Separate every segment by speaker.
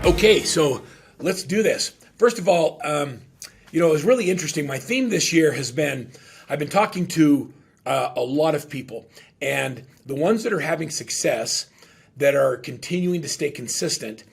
Speaker 1: Okay, so let's do this. First of all, it was really interesting. My theme this year has been, I've been talking to a lot of people, and the ones that are having success, that are continuing to stay consistent,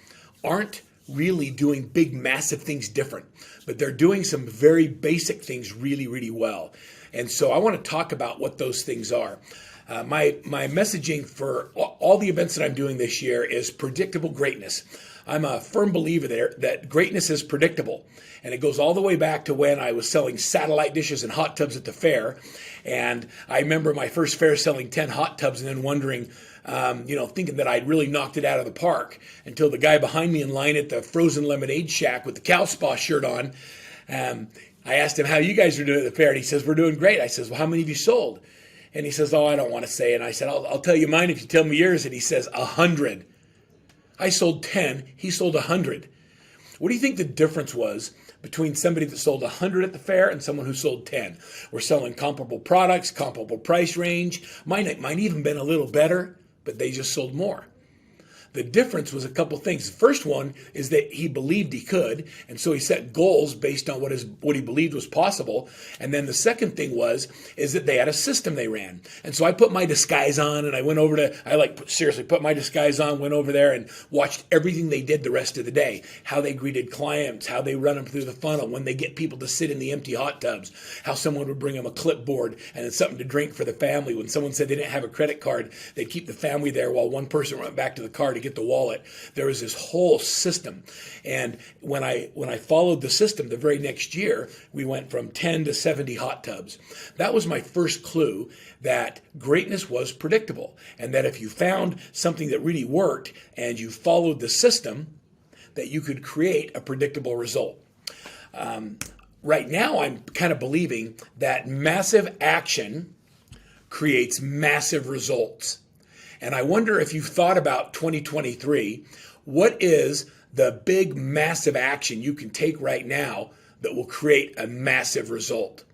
Speaker 1: aren't really doing big, massive things different, but they're doing some very basic things really, really well. And so I want to talk about what those things are. My messaging for all the events that I'm doing this year is predictable greatness. I'm a firm believer there that greatness is predictable. And it goes all the way back to when I was selling satellite dishes and hot tubs at the fair. And I remember my first fair selling 10 hot tubs and then wondering, thinking that I'd really knocked it out of the park, until the guy behind me in line at the frozen lemonade shack with the cow spa shirt on, I asked him how you guys are doing at the fair. And he says, we're doing great. I says, well, how many have you sold? And he says, oh, I don't want to say. And I said, I'll tell you mine if you tell me yours. And he says, 100. I sold 10. He sold 100. What do you think the difference was between somebody that sold 100 at the fair and someone who sold 10? We're selling comparable products, comparable price range. Mine might even been a little better, but they just sold more. The difference was a couple things. The first one is that he believed he could, and so he set goals based on what he believed was possible. And then the second thing is that they had a system they ran. And so I put my disguise on, and I went over seriously put my disguise on, went over there and watched everything they did the rest of the day. How they greeted clients, how they run them through the funnel, when they get people to sit in the empty hot tubs, how someone would bring them a clipboard and then something to drink for the family. When someone said they didn't have a credit card, they'd keep the family there while one person went back to the car to get the wallet. There was this whole system. And when I followed the system, the very next year, we went from 10 to 70 hot tubs. That was my first clue that greatness was predictable, and that if you found something that really worked and you followed the system, that you could create a predictable result. Right now, I'm kind of believing that massive action creates massive results. And I wonder if you've thought about 2023, what is the big, massive action you can take right now that will create a massive result?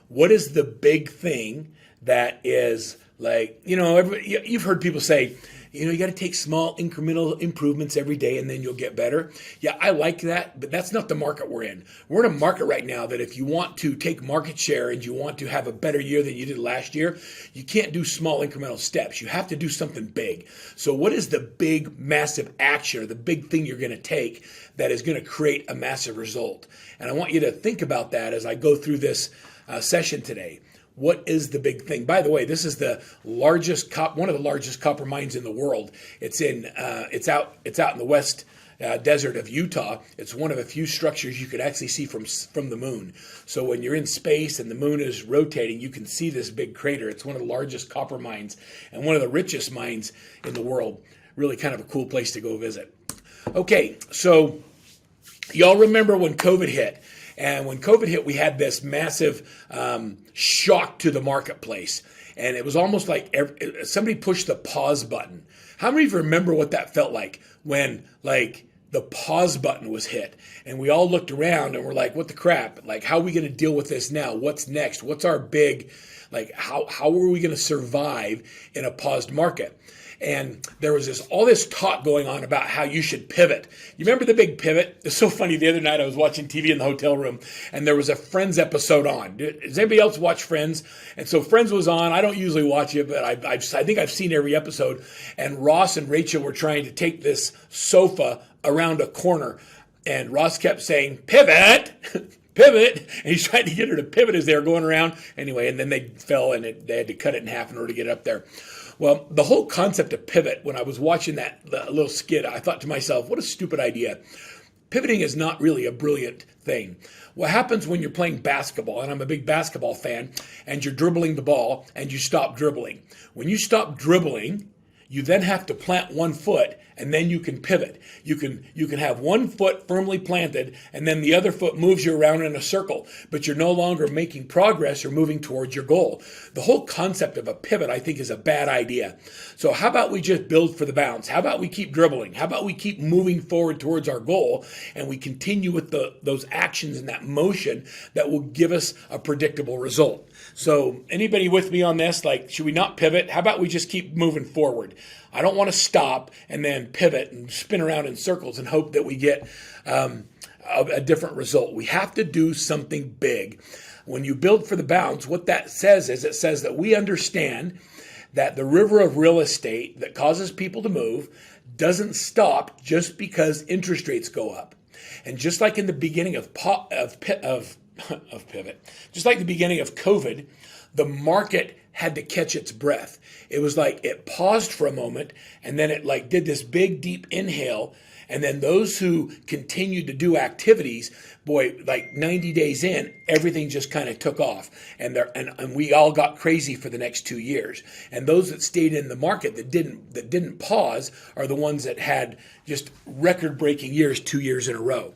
Speaker 1: What is the big thing that is like, you've heard people say, you got to take small incremental improvements every day and then you'll get better. Yeah, I like that, but that's not the market we're in. We're in a market right now that if you want to take market share and you want to have a better year than you did last year, you can't do small incremental steps. You have to do something big. So what is the big, massive action, or the big thing you're going to take that is going to create a massive result? And I want you to think about that as I go through this session today. What is the big thing? By the way, this is the largest one of the largest copper mines in the world. It's out in the west desert of Utah. It's one of a few structures you could actually see from the moon. So when you're in space and the moon is rotating, you can see this big crater. It's one of the largest copper mines and one of the richest mines in the world. Really kind of a cool place to go visit. Okay, so y'all remember when COVID hit? And when COVID hit, we had this massive shock to the marketplace. And it was almost like somebody pushed the pause button. How many of you remember what that felt like when the pause button was hit? And we all looked around and we're like, what the crap? Like, how are we going to deal with this now? What's next? What's our big, how are we going to survive in a paused market? And there was all this talk going on about how you should pivot. You remember the big pivot? It's so funny. The other night I was watching TV in the hotel room and there was a Friends episode on. Does anybody else watch Friends? And so Friends was on. I don't usually watch it, but I think I've seen every episode. And Ross and Rachel were trying to take this sofa around a corner. And Ross kept saying, pivot, pivot. And he's trying to get her to pivot as they were going around. Anyway, and then they fell and they had to cut it in half in order to get it up there. Well, the whole concept of pivot, when I was watching that little skit, I thought to myself, what a stupid idea. Pivoting is not really a brilliant thing. What happens when you're playing basketball, and I'm a big basketball fan, and you're dribbling the ball and you stop dribbling. When you stop dribbling, you then have to plant one foot and then you can pivot. You can have one foot firmly planted and then the other foot moves you around in a circle, but you're no longer making progress or moving towards your goal. The whole concept of a pivot, I think, is a bad idea. So how about we just build for the bounce? How about we keep dribbling? How about we keep moving forward towards our goal and we continue with those actions and that motion that will give us a predictable result? So anybody with me on this? Should we not pivot? How about we just keep moving forward? I don't want to stop and then pivot and spin around in circles and hope that we get a different result. We have to do something big. When you build for the bounds, what that says is it says that we understand that the river of real estate that causes people to move doesn't stop just because interest rates go up. And just like in the beginning of pivot, just like the beginning of COVID, the market had to catch its breath. It was like it paused for a moment, and then it like did this big deep inhale, and then those who continued to do activities, boy, like 90 days in, everything just kind of took off, and we all got crazy for the next 2 years. And those that stayed in the market that didn't pause are the ones that had just record-breaking years 2 years in a row.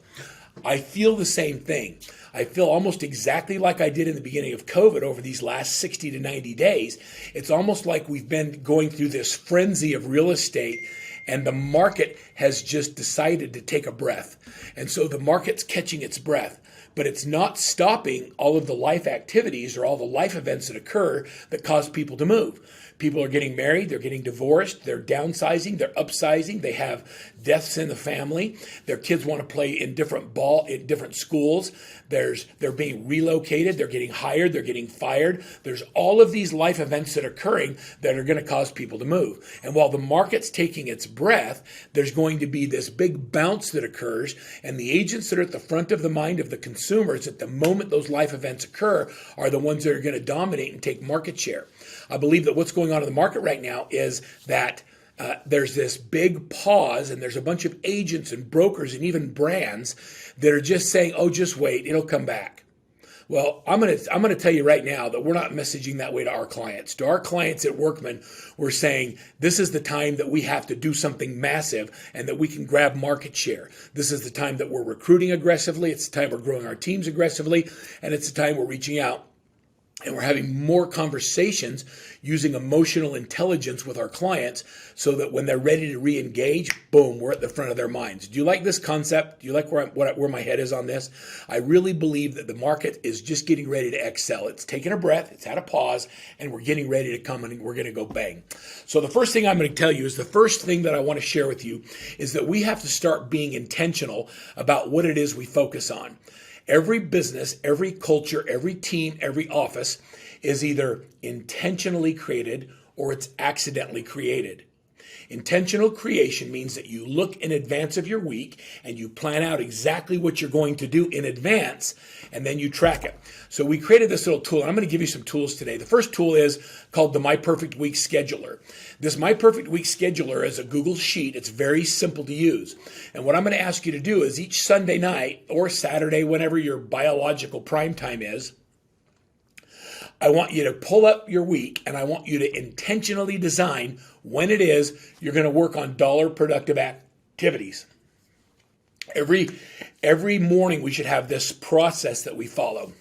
Speaker 1: I feel the same thing. I feel almost exactly like I did in the beginning of COVID over these last 60 to 90 days. It's almost like we've been going through this frenzy of real estate, and the market has just decided to take a breath. And so the market's catching its breath, but it's not stopping all of the life activities or all the life events that occur that cause people to move. People are getting married, they're getting divorced, they're downsizing, they're upsizing, they have deaths in the family, their kids want to play in different schools, they're being relocated, they're getting hired, they're getting fired. There's all of these life events that are occurring that are going to cause people to move. And while the market's taking its breath, there's going to be this big bounce that occurs, and the agents that are at the front of the mind of the consumers at the moment those life events occur are the ones that are going to dominate and take market share. I believe that what's going on in the market right now is that there's this big pause, and there's a bunch of agents and brokers and even brands that are just saying, oh, just wait, it'll come back. Well, I'm gonna tell you right now that we're not messaging that way to our clients. To our clients at Workman, we're saying this is the time that we have to do something massive and that we can grab market share. This is the time that we're recruiting aggressively. It's the time we're growing our teams aggressively, and it's the time we're reaching out. And we're having more conversations using emotional intelligence with our clients so that when they're ready to re-engage, boom, we're at the front of their minds. Do you like this concept? Do you like where my head is on this? I really believe that the market is just getting ready to excel. It's taken a breath, it's had a pause, and we're getting ready to come and we're going to go bang. So the first thing I'm going to tell you is the first thing that I want to share with you is that we have to start being intentional about what it is we focus on. Every business, every culture, every team, every office is either intentionally created or it's accidentally created. Intentional creation means that you look in advance of your week and you plan out exactly what you're going to do in advance, and then you track it. So we created this little tool, and I'm going to give you some tools today. The first tool is called the My Perfect Week Scheduler. This My Perfect Week Scheduler is a Google Sheet. It's very simple to use. And what I'm going to ask you to do is each Sunday night or Saturday, whenever your biological prime time is, I want you to pull up your week, and I want you to intentionally design when it is you're going to work on dollar productive activities. Every morning we should have this process that we follow.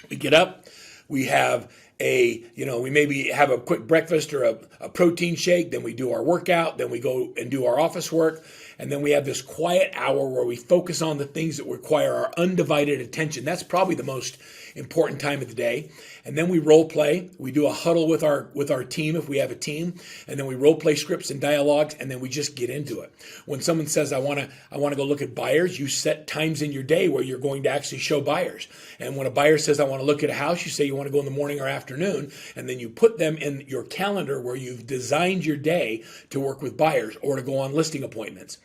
Speaker 1: We get up, we have we maybe have a quick breakfast or a protein shake, then we do our workout, then we go and do our office work, and then we have this quiet hour where we focus on the things that require our undivided attention. That's probably the most important time of the day. And then we role play. We do a huddle with our team if we have a team, and then we role play scripts and dialogues, and then we just get into it. When someone says, I want to go look at buyers, you set times in your day where you're going to actually show buyers. And when a buyer says, I want to look at a house, you say you want to go in the morning or afternoon, and then you put them in your calendar where you've designed your day to work with buyers or to go on listing appointments.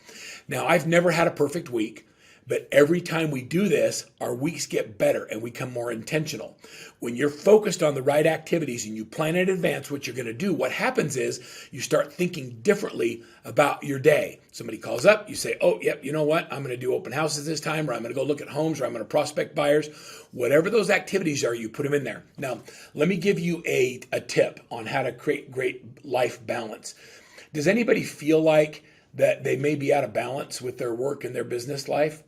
Speaker 1: Now, I've never had a perfect week, but every time we do this, our weeks get better and we become more intentional. When you're focused on the right activities and you plan in advance what you're going to do, what happens is you start thinking differently about your day. Somebody calls up, you say, oh, yep, you know what? I'm going to do open houses this time, or I'm going to go look at homes, or I'm going to prospect buyers. Whatever those activities are, you put them in there. Now, let me give you a tip on how to create great life balance. Does anybody feel like that they may be out of balance with their work and their business life?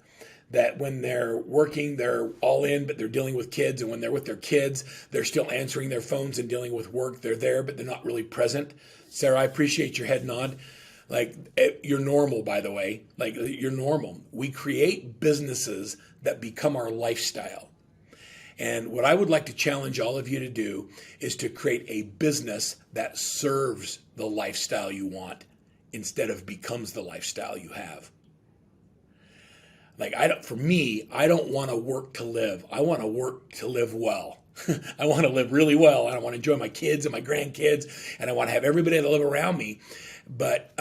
Speaker 1: That when they're working, they're all in, but they're dealing with kids. And when they're with their kids, they're still answering their phones and dealing with work. They're there, but they're not really present. Sarah, I appreciate your head nod. Like, you're normal, by the way. Like, you're normal. We create businesses that become our lifestyle. And what I would like to challenge all of you to do is to create a business that serves the lifestyle you want instead of becomes the lifestyle you have. Like, for me, I don't want to work to live. I want to work to live well. I want to live really well. I want to enjoy my kids and my grandkids, and I want to have everybody that live around me. But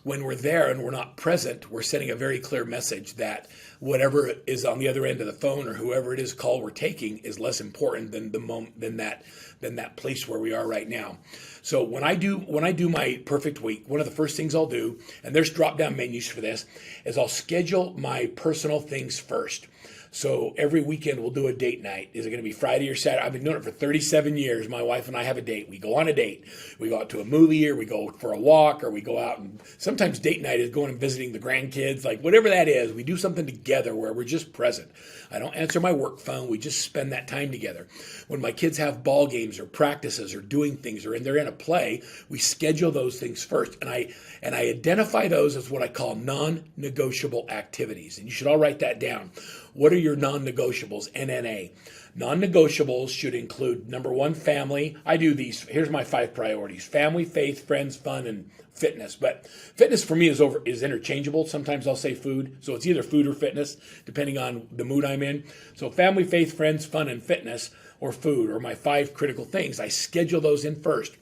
Speaker 1: when we're there and we're not present, we're sending a very clear message that whatever is on the other end of the phone or whoever it is call we're taking is less important than the moment than that place where we are right now. So when I do my perfect week, one of the first things I'll do, and there's drop-down menus for this, is I'll schedule my personal things first. So every weekend we'll do a date night. Is it going to be Friday or Saturday? I've been doing it for 37 years. My wife and I have a date. We go on a date. We go out to a movie, or we go for a walk, or we go out, and sometimes date night is going and visiting the grandkids. Like, whatever that is, we do something together where we're just present. I don't answer my work phone. We just spend that time together. When my kids have ball games or practices or doing things or they're in a play, we schedule those things first. And I identify those as what I call non-negotiable activities. And you should all write that down. What are your non-negotiables? NNA. Non-negotiables should include, number one, family. I do these. Here's my 5 priorities: family, faith, friends, fun, and fitness. But fitness for me is interchangeable. Sometimes I'll say food. So it's either food or fitness, depending on the mood I'm in. So family, faith, friends, fun, and fitness, or food, are my 5 critical things. I schedule those in first.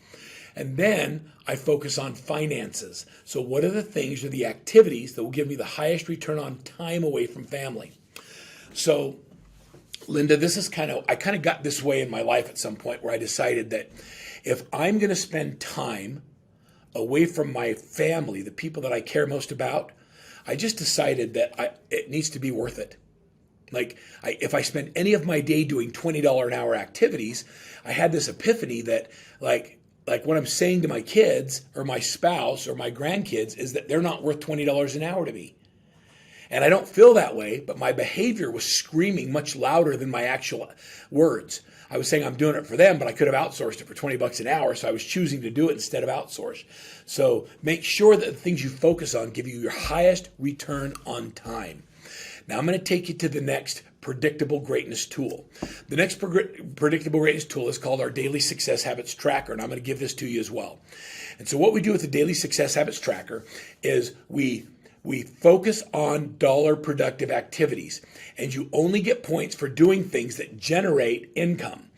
Speaker 1: And then I focus on finances. So what are the things or the activities that will give me the highest return on time away from family? So, Linda, this is I kind of got this way in my life at some point where I decided that if I'm going to spend time away from my family, the people that I care most about, I just decided that it needs to be worth it. Like, if I spend any of my day doing $20 an hour activities, I had this epiphany that like what I'm saying to my kids or my spouse or my grandkids is that they're not worth $20 an hour to me. And I don't feel that way, but my behavior was screaming much louder than my actual words. I was saying I'm doing it for them, but I could have outsourced it for $20 an hour, so I was choosing to do it instead of outsource. So make sure that the things you focus on give you your highest return on time. Now I'm going to take you to the next predictable greatness tool. The next predictable greatness tool is called our Daily Success Habits Tracker, and I'm going to give this to you as well. And so what we do with the Daily Success Habits Tracker is we focus on dollar productive activities, and you only get points for doing things that generate income.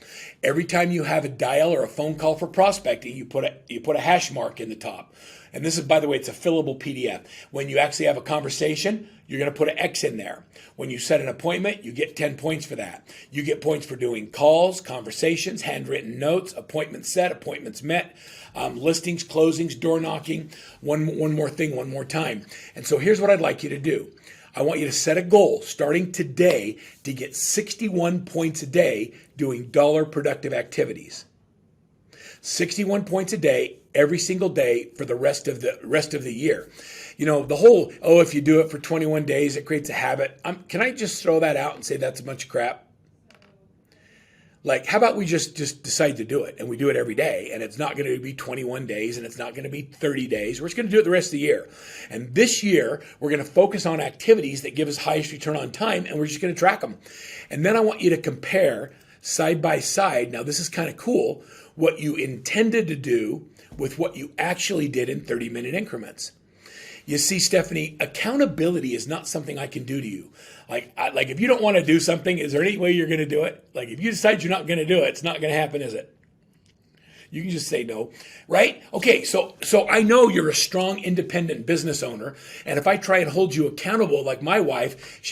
Speaker 1: Every time you have a dial or a phone call for prospecting, you put a hash mark in the top. And this is, by the way, it's a fillable PDF. When you actually have a conversation, you're going to put an X in there. When you set an appointment, you get 10 points for that. You get points for doing calls, conversations, handwritten notes, appointments set, appointments met, listings, closings, door knocking, one more thing, one more time. And so here's what I'd like you to do. I want you to set a goal starting today to get 61 points a day doing dollar productive activities. 61 points a day, every single day for the rest of the year. You know, the whole, if you do it for 21 days, it creates a habit. Can I just throw that out and say that's a bunch of crap? Like, how about we just decide to do it, and we do it every day, and it's not going to be 21 days, and it's not going to be 30 days. We're just going to do it the rest of the year. And this year, we're going to focus on activities that give us highest return on time, and we're just going to track them. And then I want you to compare side by side. Now, this is kind of cool, what you intended to do with what you actually did in 30-minute increments. You see, Stephanie, accountability is not something I can do to you. Like if you don't want to do something, is there any way you're going to do it? Like, if you decide you're not going to do it, it's not going to happen, is it? You can just say no, right? Okay, so I know you're a strong, independent business owner, and if I try and hold you accountable, like my wife,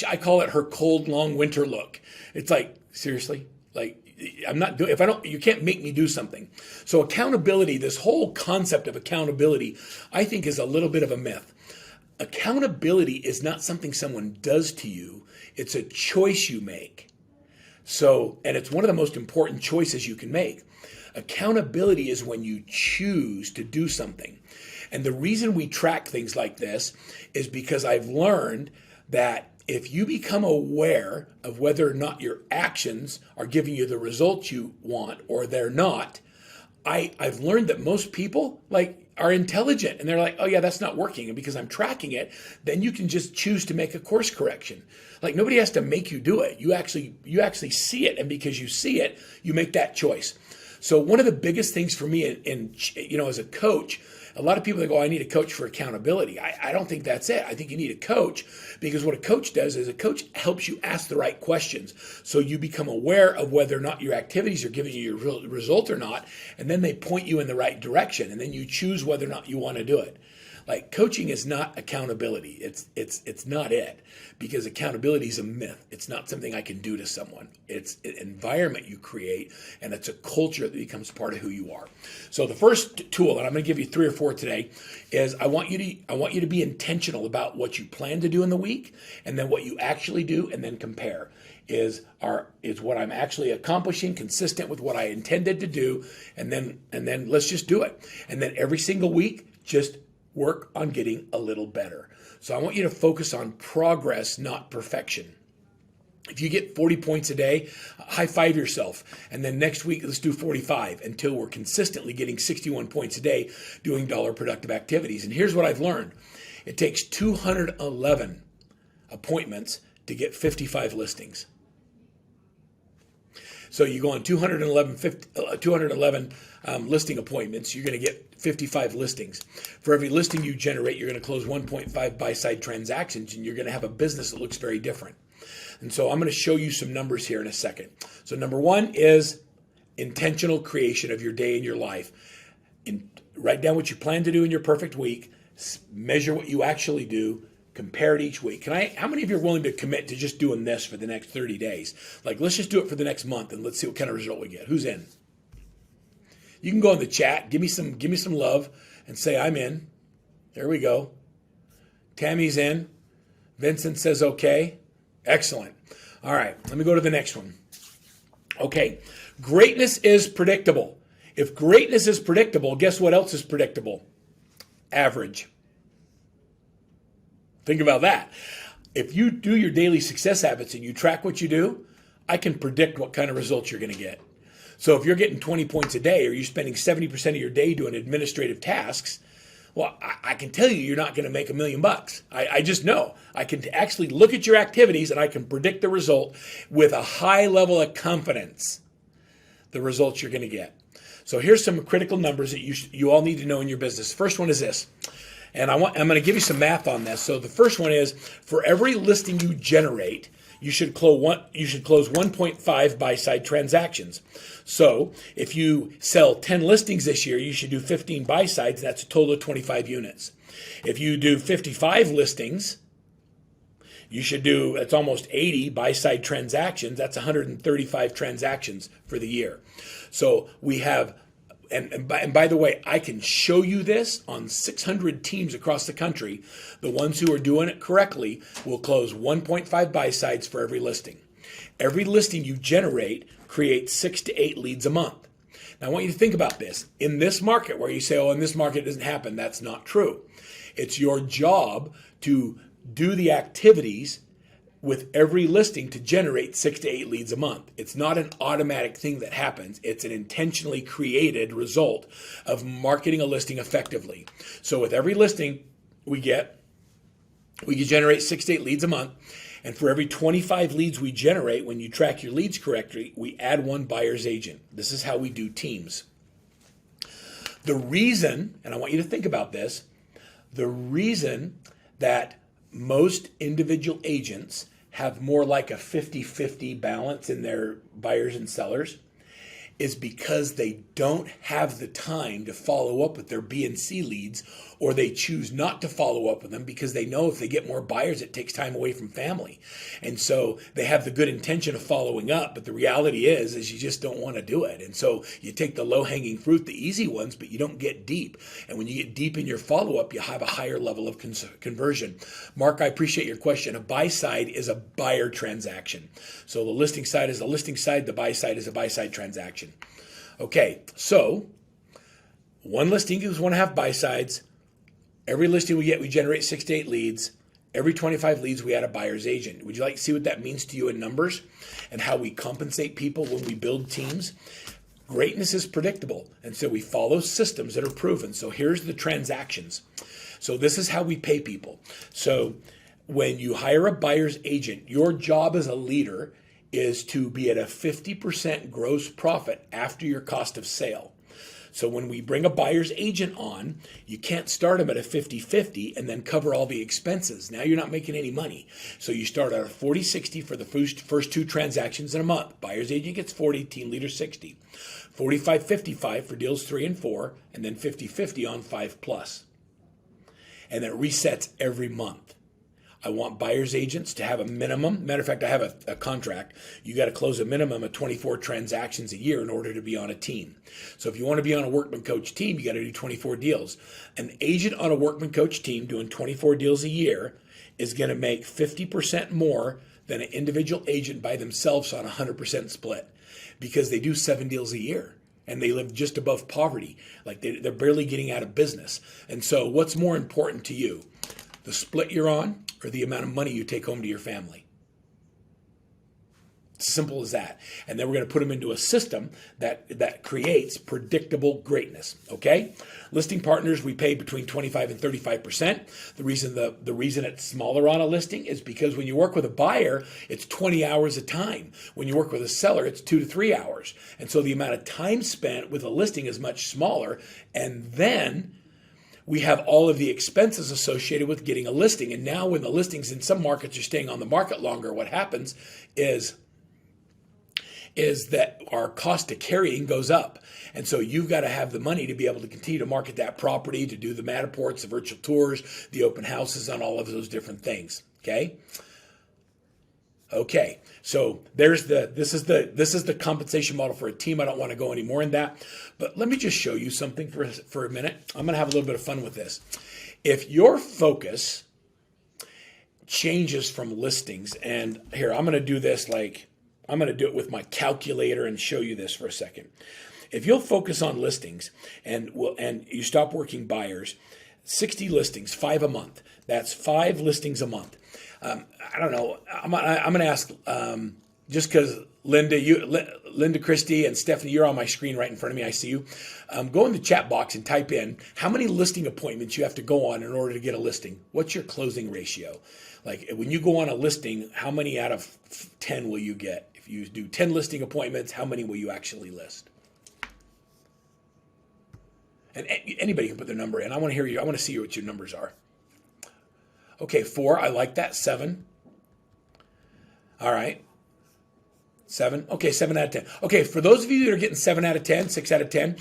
Speaker 1: I call it her cold, long winter look. It's like, seriously? Like, I'm not doing, you can't make me do something. So accountability, this whole concept of accountability, I think is a little bit of a myth. Accountability is not something someone does to you. It's a choice you make. So, and it's one of the most important choices you can make. Accountability is when you choose to do something. And the reason we track things like this is because I've learned that if you become aware of whether or not your actions are giving you the results you want or they're not, I've learned that most people are intelligent and they're like, oh yeah, that's not working. And because I'm tracking it, then you can just choose to make a course correction. Like, nobody has to make you do it. You actually see it. And because you see it, you make that choice. So one of the biggest things for me as a coach, a lot of people that go, I need a coach for accountability. I don't think that's it. I think you need a coach because what a coach does is a coach helps you ask the right questions. So you become aware of whether or not your activities are giving you your result or not. And then they point you in the right direction. And then you choose whether or not you want to do it. Like coaching is not accountability. It's not it, because accountability is a myth. It's not something I can do to someone. It's an environment you create, and it's a culture that becomes part of who you are. So the first tool, and I'm going to give you 3 or 4 today, is I want you to be intentional about what you plan to do in the week, and then what you actually do, and then compare. Is what I'm actually accomplishing consistent with what I intended to do, and then let's just do it. And then every single week, just work on getting a little better. So I want you to focus on progress, not perfection. If you get 40 points a day, high five yourself. And then next week, let's do 45 until we're consistently getting 61 points a day doing dollar productive activities. And here's what I've learned. It takes 211 appointments to get 55 listings. So you go on 211 listing appointments, you're going to get 55 listings. For every listing you generate, you're going to close 1.5 buy-side transactions, and you're going to have a business that looks very different. And so I'm going to show you some numbers here in a second. So number 1 is intentional creation of your day and your life. Write down what you plan to do in your perfect week, measure what you actually do, compare it each week. How many of you are willing to commit to just doing this for the next 30 days? Like, let's just do it for the next month and let's see what kind of result we get. Who's in? You can go in the chat, give me some love and say, I'm in. There we go. Tammy's in. Vincent says, okay. Excellent. All right, let me go to the next one. Okay, greatness is predictable. If greatness is predictable, guess what else is predictable? Average. Think about that. If you do your daily success habits and you track what you do, I can predict what kind of results you're going to get. So if you're getting 20 points a day or you're spending 70% of your day doing administrative tasks, well, I can tell you you're not going to make $1 million. I just know. I can actually look at your activities and I can predict the result with a high level of confidence, the results you're going to get. So here's some critical numbers that you all need to know in your business. First one is this. And I'm going to give you some math on this. So the first one is, for every listing you generate, you should close 1.5 buy-side transactions. So if you sell 10 listings this year, you should do 15 buy-sides. That's a total of 25 units. If you do 55 listings, that's almost 80 buy-side transactions. That's 135 transactions for the year. So we have, and by the way, I can show you this on 600 teams across the country. The ones who are doing it correctly will close 1.5 buy-sides for every listing. Every listing you generate creates 6 to 8 leads a month. Now I want you to think about this. In this market where you say, oh, in this market it doesn't happen, that's not true. It's your job to do the activities with every listing to generate 6 to 8 leads a month. It's not an automatic thing that happens. It's an intentionally created result of marketing a listing effectively. So with every listing we can generate 6 to 8 leads a month. And for every 25 leads we generate, when you track your leads correctly, we add 1 buyer's agent. This is how we do teams. The reason, and I want you to think about this, the reason that most individual agents have more like a 50-50 balance in their buyers and sellers is because they don't have the time to follow up with their B and C leads, or they choose not to follow up with them because they know if they get more buyers, it takes time away from family. And so they have the good intention of following up, but the reality is you just don't want to do it. And so you take the low-hanging fruit, the easy ones, but you don't get deep. And when you get deep in your follow-up, you have a higher level of conversion. Mark, I appreciate your question. A buy side is a buyer transaction. So the listing side is a listing side, the buy side is a buy side transaction. Okay, so 1 listing equals 1.5 buy sides. Every listing we get, we generate 6 to 8 leads. Every 25 leads, we add a buyer's agent. Would you like to see what that means to you in numbers and how we compensate people when we build teams? Greatness is predictable, and so we follow systems that are proven. So here's the transactions. So this is how we pay people. So when you hire a buyer's agent, your job as a leader is to be at a 50% gross profit after your cost of sale. So when we bring a buyer's agent on, you can't start them at a 50-50 and then cover all the expenses. Now you're not making any money. So you start at a 40-60 for the first 2 transactions in a month. Buyer's agent gets 40, team leader 60. 45-55 for deals 3 and 4, and then 50-50 on 5+. And it resets every month. I want buyer's agents to have a minimum. Matter of fact, I have a contract. You got to close a minimum of 24 transactions a year in order to be on a team. So if you want to be on a Workman Coach team, you got to do 24 deals. An agent on a Workman Coach team doing 24 deals a year is going to make 50% more than an individual agent by themselves on a 100% split, because they do 7 deals a year and they live just above poverty. Like they're barely getting out of business. And so what's more important to you? The split you're on, or the amount of money you take home to your family? Simple as that. And then we're going to put them into a system that creates predictable greatness. Okay? Listing partners, we pay between 25 and 35%. The reason it's smaller on a listing is because when you work with a buyer, it's 20 hours a time. When you work with a seller, it's 2 to 3 hours. And so the amount of time spent with a listing is much smaller. And then we have all of the expenses associated with getting a listing. And now when the listings in some markets are staying on the market longer, what happens is that our cost of carrying goes up. And so you've got to have the money to be able to continue to market that property, to do the Matterports, the virtual tours, the open houses, on all of those different things. Okay, so this is the compensation model for a team. I don't want to go any more in that, but let me just show you something for a minute. I'm going to have a little bit of fun with this. If your focus changes from listings, and here I'm going to do this I'm going to do it with my calculator and show you this for a second. If you'll focus on listings and you stop working buyers, 60 listings, 5 a month. That's 5 listings a month. I don't know. I'm going to ask, just because Linda Christie and Stephanie, you're on my screen right in front of me. I see you. Go in the chat box and type in how many listing appointments you have to go on in order to get a listing. What's your closing ratio? Like when you go on a listing, how many out of 10 will you get? If you do 10 listing appointments, how many will you actually list? And anybody can put their number in. I want to hear you. I want to see what your numbers are. Okay, 4. I like that. 7. All right. 7. Okay, 7 out of 10. Okay, for those of you that are getting 7 out of 10, 6 out of 10,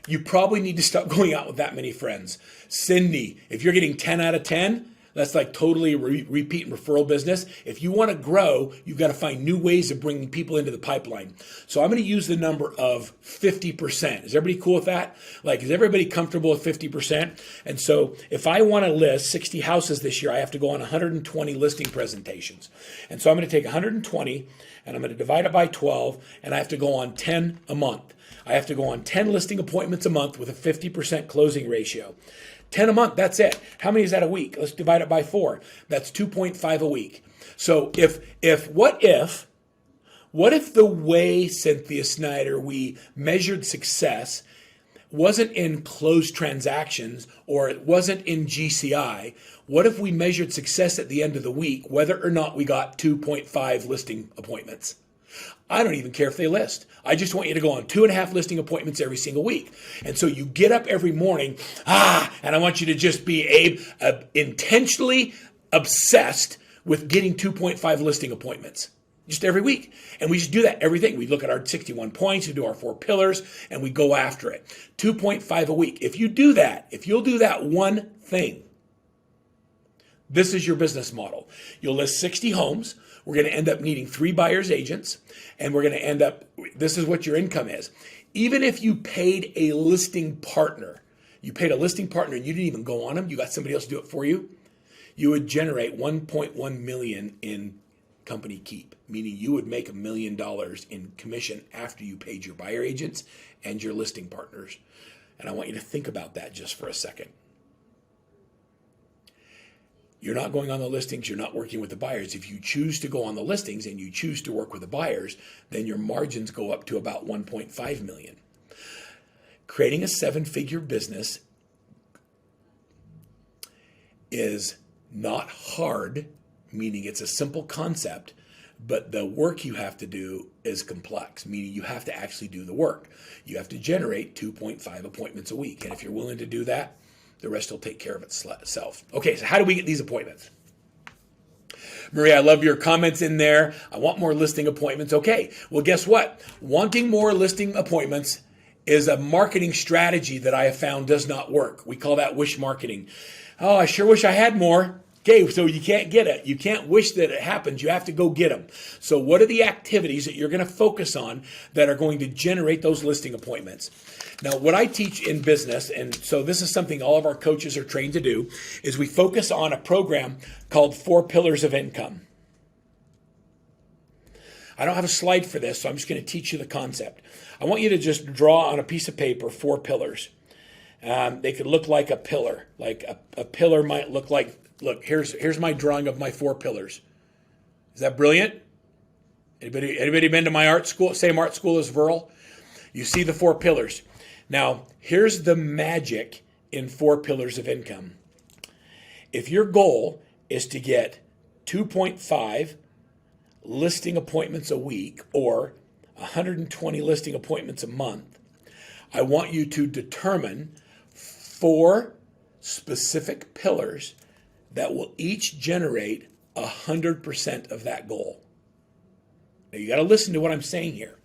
Speaker 1: you probably need to stop going out with that many friends. Cindy, if you're getting 10 out of 10, that's like totally repeat and referral business. If you want to grow, you've got to find new ways of bringing people into the pipeline. So I'm going to use the number of 50%. Is everybody cool with that? Like, is everybody comfortable with 50%? And so if I want to list 60 houses this year, I have to go on 120 listing presentations. And so I'm going to take 120 and I'm going to divide it by 12, and I have to go on 10 a month. I have to go on 10 listing appointments a month with a 50% closing ratio. 10 a month, that's it. How many is that a week? Let's divide it by 4. That's 2.5 a week. So what if the way, Cynthia Snyder, we measured success wasn't in closed transactions, or it wasn't in GCI? What if we measured success at the end of the week, whether or not we got 2.5 listing appointments? I don't even care if they list. I just want you to go on 2.5 listing appointments every single week. And so you get up every morning, and I want you to just be intentionally obsessed with getting 2.5 listing appointments. Just every week. And we just do that everything. We look at our 61 points, we do our 4 pillars, and we go after it. 2.5 a week. If you do that, if you'll do that one thing, this is your business model. You'll list 60 homes. We're going to end up needing 3 buyer's agents, and we're going to end up, this is what your income is. Even if you paid a listing partner, and you didn't even go on them, you got somebody else to do it for you, you would generate $1.1 million in company keep, meaning you would make $1 million in commission after you paid your buyer agents and your listing partners. And I want you to think about that just for a second. You're not going on the listings, you're not working with the buyers. If you choose to go on the listings and you choose to work with the buyers, then your margins go up to about 1.5 million. Creating a 7-figure business is not hard, meaning it's a simple concept, But the work you have to do is complex, meaning you have to actually do the work. You have to generate 2.5 appointments a week. And if you're willing to do that, the rest will take care of itself. Okay, so how do we get these appointments? Maria, I love your comments in there. I want more listing appointments. Okay, well, guess what? Wanting more listing appointments is a marketing strategy that I have found does not work. We call that wish marketing. Oh, I sure wish I had more. Okay, so you can't get it. You can't wish that it happens. You have to go get them. So what are the activities that you're going to focus on that are going to generate those listing appointments? Now, what I teach in business, and so this is something all of our coaches are trained to do, is we focus on a program called 4 Pillars of Income. I don't have a slide for this, so I'm just going to teach you the concept. I want you to just draw on a piece of paper 4 pillars. They could look like a pillar. Like a pillar might look like, look, here's my drawing of my 4 pillars. Is that brilliant? Anybody been to my art school, same art school as Verl? You see the 4 pillars. Now, here's the magic in 4 pillars of income. If your goal is to get 2.5 listing appointments a week or 120 listing appointments a month, I want you to determine 4 specific pillars that will each generate 100% of that goal. Now you got to listen to what I'm saying here.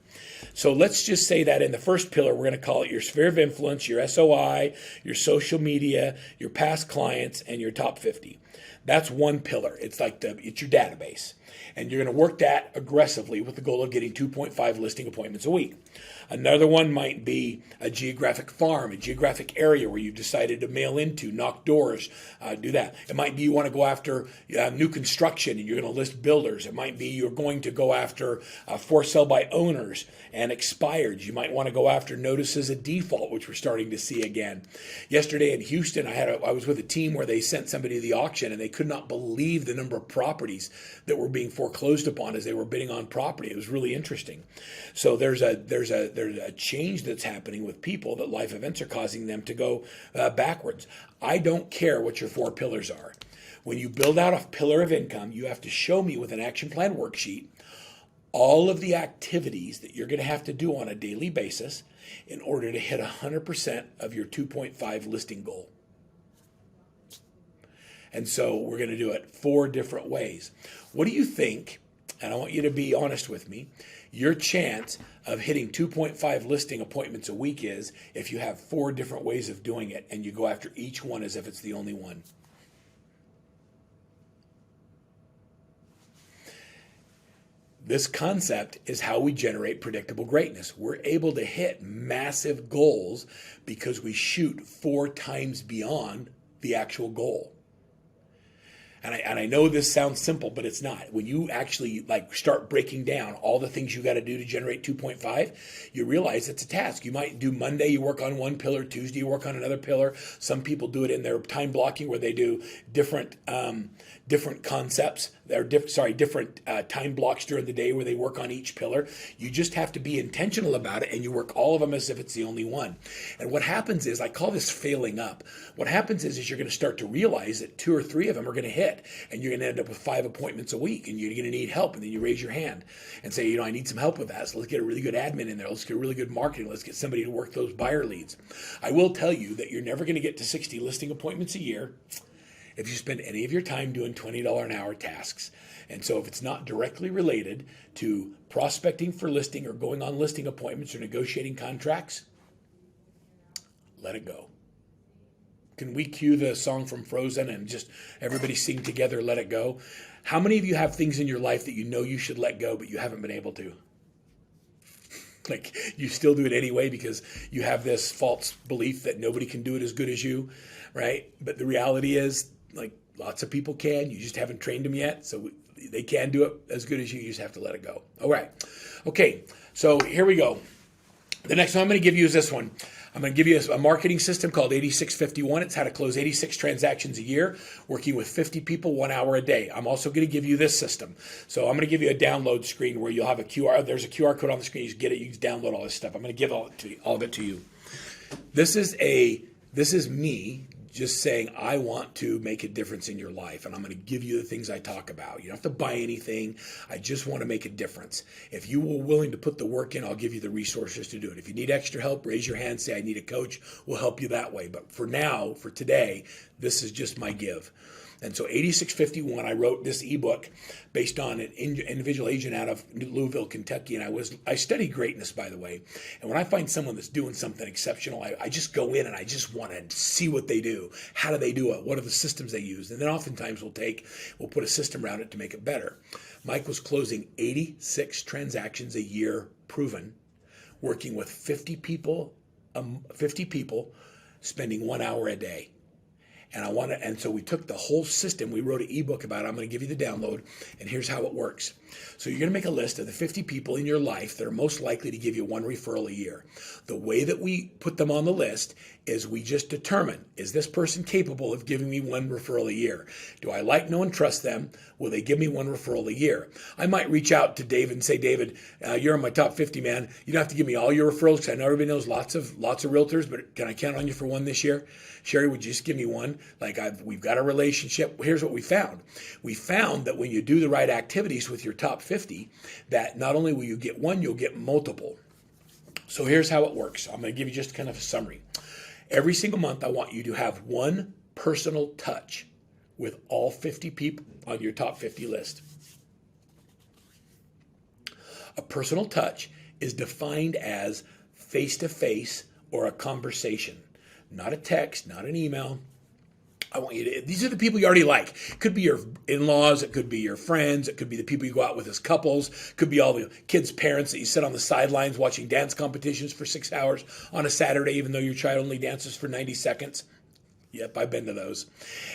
Speaker 1: So let's just say that in the first pillar, we're going to call it your sphere of influence, your SOI, your social media, your past clients, and your top 50. That's one pillar. It's like it's your database. And you're going to work that aggressively with the goal of getting 2.5 listing appointments a week. Another one might be a geographic farm, a geographic area where you've decided to mail into, knock doors, do that. It might be you want to go after new construction and you're going to list builders. It might be you're going to go after for sale by owners and expireds. You might want to go after notices of default, which we're starting to see again. Yesterday in Houston, I was with a team where they sent somebody to the auction and they could not believe the number of properties that were being foreclosed upon as they were bidding on property. It was really interesting. So there's a change that's happening with people that life events are causing them to go backwards. I don't care what your 4 pillars are. When you build out a pillar of income, you have to show me with an action plan worksheet all of the activities that you're going to have to do on a daily basis in order to hit 100% of your 2.5 listing goal. And so we're going to do it 4 different ways. What do you think, and I want you to be honest with me, your chance of hitting 2.5 listing appointments a week is if you have 4 different ways of doing it and you go after each one as if it's the only one? This concept is how we generate predictable greatness. We're able to hit massive goals because we shoot 4 times beyond the actual goal. And I know this sounds simple, but it's not. When you actually start breaking down all the things you got to do to generate 2.5, you realize it's a task. You might do Monday, you work on one pillar. Tuesday, you work on another pillar. Some people do it in their time blocking where they do different concepts. Different time blocks during the day where they work on each pillar. You just have to be intentional about it, and you work all of them as if it's the only one. And what happens is, I call this failing up. What happens is you're going to start to realize that 2 or 3 of them are going to hit, and you're going to end up with 5 appointments a week, and you're going to need help. And then you raise your hand and say, I need some help with that. So let's get a really good admin in there. Let's get really good marketing. Let's get somebody to work those buyer leads. I will tell you that you're never going to get to 60 listing appointments a year if you spend any of your time doing $20 an hour tasks. And so if it's not directly related to prospecting for listing or going on listing appointments or negotiating contracts, let it go. Can we cue the song from Frozen and just everybody sing together, Let It Go? How many of you have things in your life that you know you should let go, but you haven't been able to? Like, you still do it anyway because you have this false belief that nobody can do it as good as you, right? But the reality is, lots of people can. You just haven't trained them yet. So they can do it as good as you. You just have to let it go. All right. Okay. So here we go. The next one I'm going to give you is this one. I'm going to give you a marketing system called 8651. It's how to close 86 transactions a year, working with 50 people 1 hour a day. I'm also going to give you this system. So I'm going to give you a download screen where you'll have a QR. There's a QR code on the screen. You just get it. You can download all this stuff. I'm going to give all of it to you. This is me just saying, I want to make a difference in your life, and I'm going to give you the things I talk about. You don't have to buy anything. I just want to make a difference. If you were willing to put the work in, I'll give you the resources to do it. If you need extra help, raise your hand, say, I need a coach. We'll help you that way. But for now, for today, this is just my give. And so 8651, I wrote this ebook based on an individual agent out of Louisville, Kentucky. And I study greatness, by the way. And when I find someone that's doing something exceptional, I just go in and I just want to see what they do. How do they do it? What are the systems they use? And then oftentimes we'll put a system around it to make it better. Mike was closing 86 transactions a year, proven, working with 50 people, spending 1 hour a day. And so we took the whole system. We wrote an ebook about it. I'm going to give you the download, and here's how it works. So you're going to make a list of the 50 people in your life that are most likely to give you one referral a year. The way that we put them on the list is we just determine, is this person capable of giving me one referral a year? Do I like, know, and trust them? Will they give me one referral a year? I might reach out to David and say, David, you're in my top 50, man. You don't have to give me all your referrals because I know everybody knows lots of realtors, but can I count on you for one this year? Sherry, would you just give me one? We've got a relationship. Here's what we found. We found that when you do the right activities with your top 50, that not only will you get one, you'll get multiple. So here's how it works. I'm going to give you just kind of a summary. Every single month, I want you to have one personal touch with all 50 people on your top 50 list. A personal touch is defined as face-to-face or a conversation. Not a text, not an email. I want you to, these are the people you already like. It could be your in-laws, it could be your friends, it could be the people you go out with as couples, it could be all the kids' parents that you sit on the sidelines watching dance competitions for 6 hours on a Saturday, even though your child only dances for 90 seconds. Yep, I've been to those.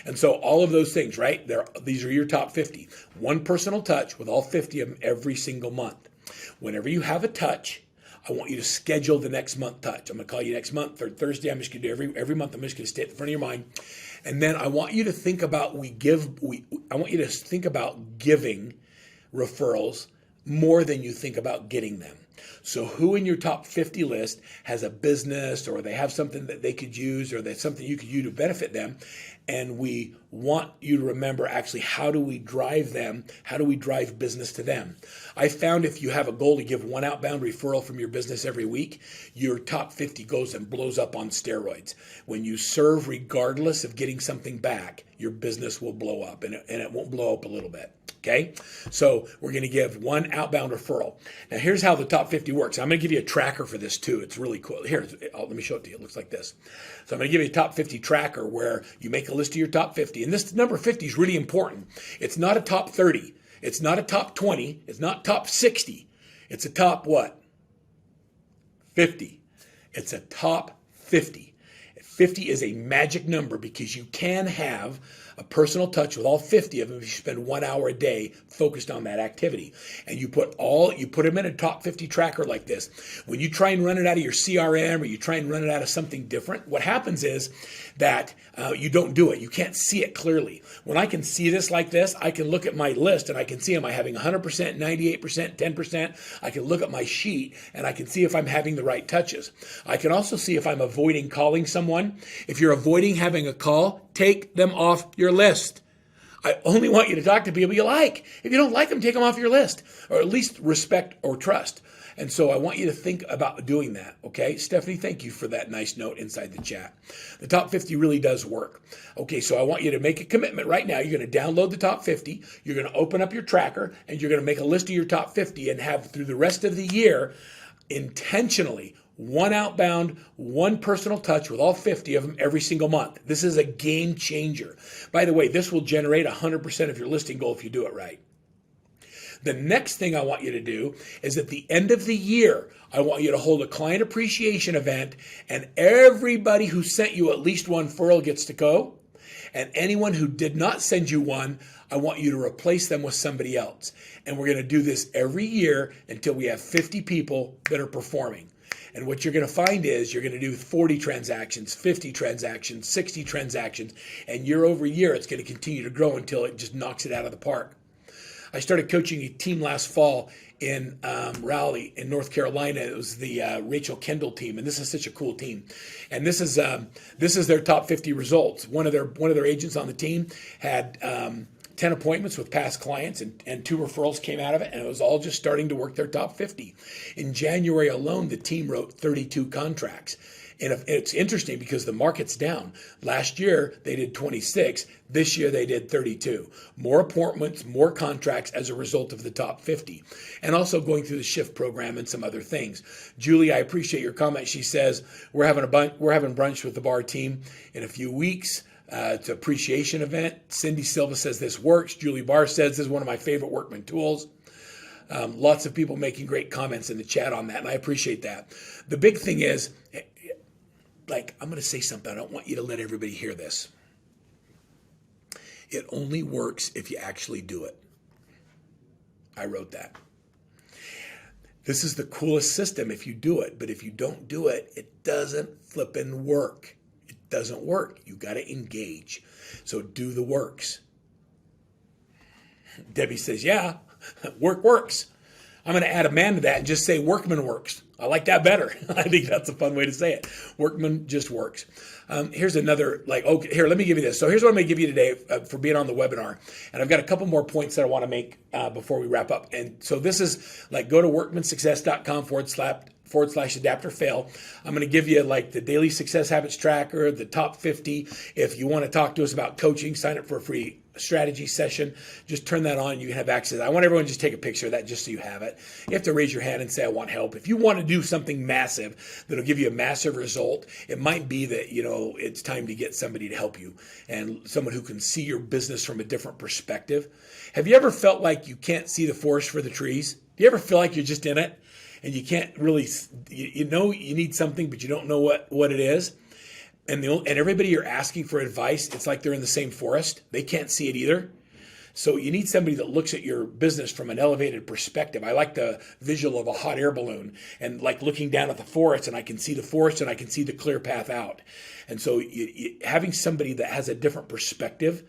Speaker 1: And so all of those things, right? These are your top 50. One personal touch with all 50 of them every single month. Whenever you have a touch, I want you to schedule the next month touch. I'm going to call you next month, third Thursday. I'm just going to do every month. I'm just going to stay at the front of your mind. And then I want you to think about giving referrals more than you think about getting them. So who in your top 50 list has a business, or they have something that they could use, or that's something you could use to benefit them? And we want you to remember, actually, how do we drive them? How do we drive business to them? I found if you have a goal to give one outbound referral from your business every week, your top 50 goes and blows up on steroids. When you serve regardless of getting something back, your business will blow up, and it won't blow up a little bit. Okay, so we're going to give one outbound referral. Now, here's how the top 50 works. I'm going to give you a tracker for this too. It's really cool. Here, let me show it to you. It looks like this. So I'm going to give you a top 50 tracker where you make a list of your top 50. And this number 50 is really important. It's not a top 30. It's not a top 20. It's not top 60. It's a top what? 50. It's a top 50. 50 is a magic number because you can have a personal touch with all 50 of them if you spend 1 hour a day focused on that activity. And you put them in a top 50 tracker like this. When you try and run it out of your CRM, or you try and run it out of something different, what happens is that you don't do it. You can't see it clearly. When I can see this like this, I can look at my list and I can see, am I having 100%, 98%, 10%? I can look at my sheet and I can see if I'm having the right touches. I can also see if I'm avoiding calling someone. If you're avoiding having a call, take them off your list. I only want you to talk to people you like. If you don't like them, take them off your list, or at least respect or trust. And so I want you to think about doing that, okay? Stephanie, thank you for that nice note inside the chat. The top 50 really does work. Okay, so I want you to make a commitment right now. You're going to download the top 50. You're going to open up your tracker, and you're going to make a list of your top 50 and have through the rest of the year intentionally one outbound, one personal touch with all 50 of them every single month. This is a game changer. By the way, this will generate 100% of your listing goal if you do it right. The next thing I want you to do is at the end of the year, I want you to hold a client appreciation event, and everybody who sent you at least one referral gets to go. And anyone who did not send you one, I want you to replace them with somebody else. And we're going to do this every year until we have 50 people that are performing. And what you're going to find is you're going to do 40 transactions, 50 transactions, 60 transactions, and year over year, it's going to continue to grow until it just knocks it out of the park. I started coaching a team last fall in Raleigh in North Carolina. It was the Rachel Kendall team, and this is such a cool team. And this is their top 50 results. One of their agents on the team had 10 appointments with past clients, and 2 referrals came out of it, and it was all just starting to work their top 50. In January alone, the team wrote 32 contracts. And it's interesting because the market's down. Last year, they did 26. This year, they did 32. More appointments, more contracts as a result of the top 50. And also going through the shift program and some other things. Julie, I appreciate your comment. She says, we're having brunch with the bar team in a few weeks. It's an appreciation event. Cindy Silva says this works. Julie Barr says this is one of my favorite Workman tools. Lots of people making great comments in the chat on that, and I appreciate that. The big thing is, I'm going to say something. I don't want you to let everybody hear this. It only works if you actually do it. I wrote that. This is the coolest system if you do it, but if you don't do it, it doesn't flippin' work. It doesn't work. You got to engage. So do the works. Debbie says, yeah, work works. I'm going to add a man to that and just say Workman works. I like that better. I think that's a fun way to say it. Workman just works. Here's another, here, let me give you this. So here's what I'm going to give you today for being on the webinar. And I've got a couple more points that I want to make before we wrap up. And so this is go to workmansuccess.com/adapt or fail. I'm going to give you the daily success habits tracker, the top 50. If you want to talk to us about coaching, sign up for a free strategy session. Just turn that on. You can have access. I want everyone to just take a picture of that just so you have it. You have to raise your hand and say, I want help. If you want to do something massive that'll give you a massive result, it might be that, it's time to get somebody to help you and someone who can see your business from a different perspective. Have you ever felt like you can't see the forest for the trees? Do you ever feel like you're just in it and you can't really, you need something, but you don't know what it is? And everybody you're asking for advice, it's like they're in the same forest. They can't see it either. So you need somebody that looks at your business from an elevated perspective. I like the visual of a hot air balloon and looking down at the forest, and I can see the forest and I can see the clear path out. And so having somebody that has a different perspective